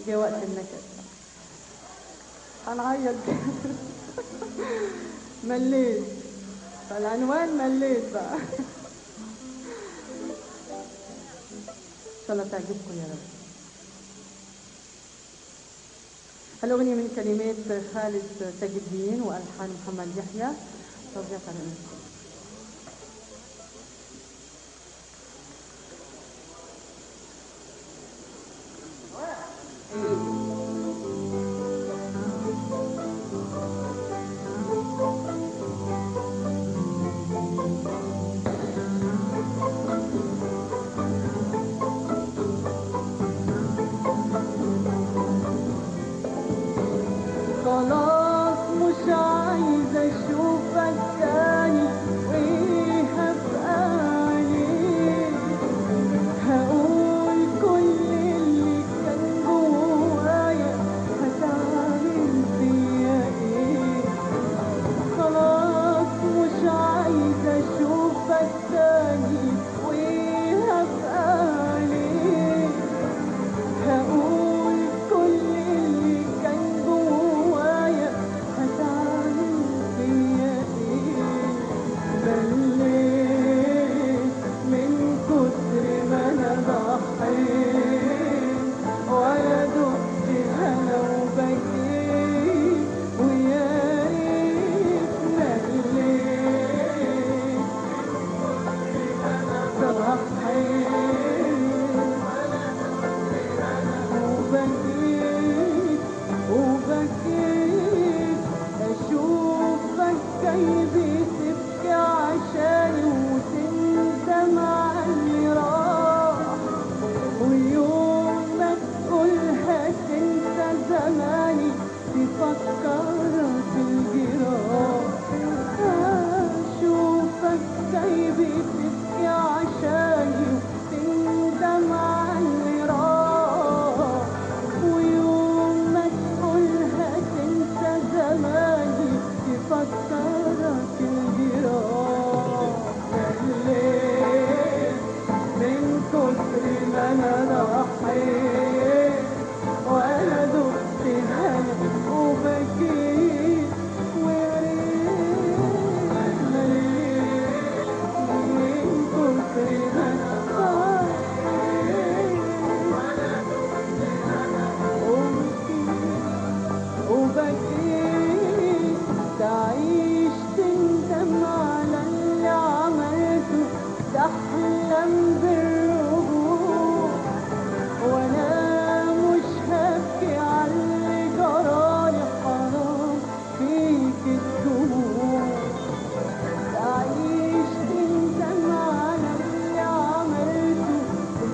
جه وقت النكد هنعيط. مليت فالعنوان مليت بقى. ان شاء الله تعجبكم يا رب. هالأغنية من كلمات خالد تاج الدين وألحان محمد يحيى، توزيع على الأنس. خلاص مش عايزة أشوفك تاني، وإيه هبقى عليك؟ هقول كل اللي كان جوايا، هتعمل فيا إيه؟ خلاص مش عايزة أشوفك تاني، وإيه هبقى عليك؟ هقول كل اللي كان جوايا، هتعمل فيا ايه؟ مليت من كتر ما انا ضحيت، ولا دقت هنا وبكيت، ويا ريت مليت ضحيت وبكيت وبكيت، أشوفك جاي بتبكي عشاني وتندم على اللي راح، ويوم ما تقولها تنسى زماني تفكر في الجراح. أشوفك جاي بتبكي عشاني وتندم على اللي راح، ويوم ما تقولها تنسى زماني تفكرك الجراح. مليت من كتر ما انا ضحيت، وانا دقت هنا وبكيت، ويا ريت مليت من كتر ما انا ضحيت، وبكيت تعيش تندم على اللي عملته، تحلم بالرجوع، وانا مش هبكي على اللي جرالي، حرام فيك الدموع. تعيش تندم على اللي عملته،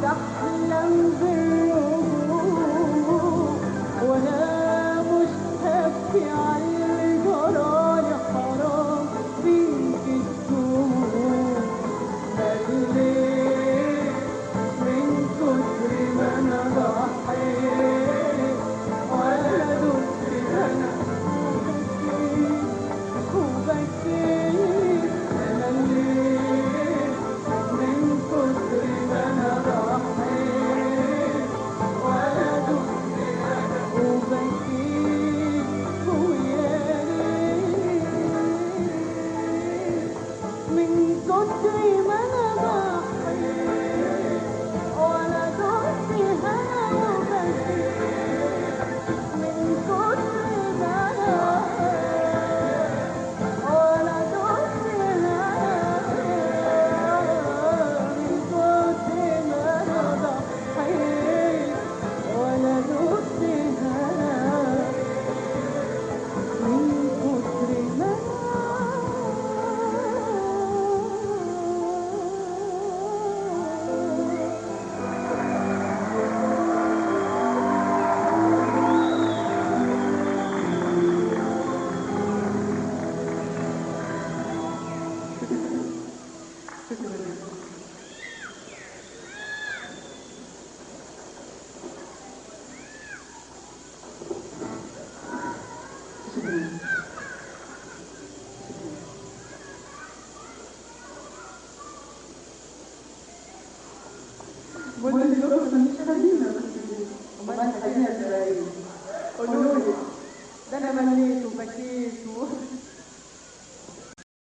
تحلم بالرجوع، وانا مش هبكي على اللي جرالي، حرام فيك الدموع. مليت من كتر ما انا ضحيت، ولا دقت انا وبكيت، مليت من كتر ما انا ضحيت، ولا دقت انا وبكيت، ويا ريت من كتر ما انا ضحيت، ولا دقت هنا وبكيت، من كتر ما انا ولا دقت هنا، من كتر ما انا ضحيت، ولا دقت هنا، من كتر ما بقول لك دكتور مش حزينة، امال حزينة ازاي؟ العيد؟ قولوا لي. ده انا مليت وبكيت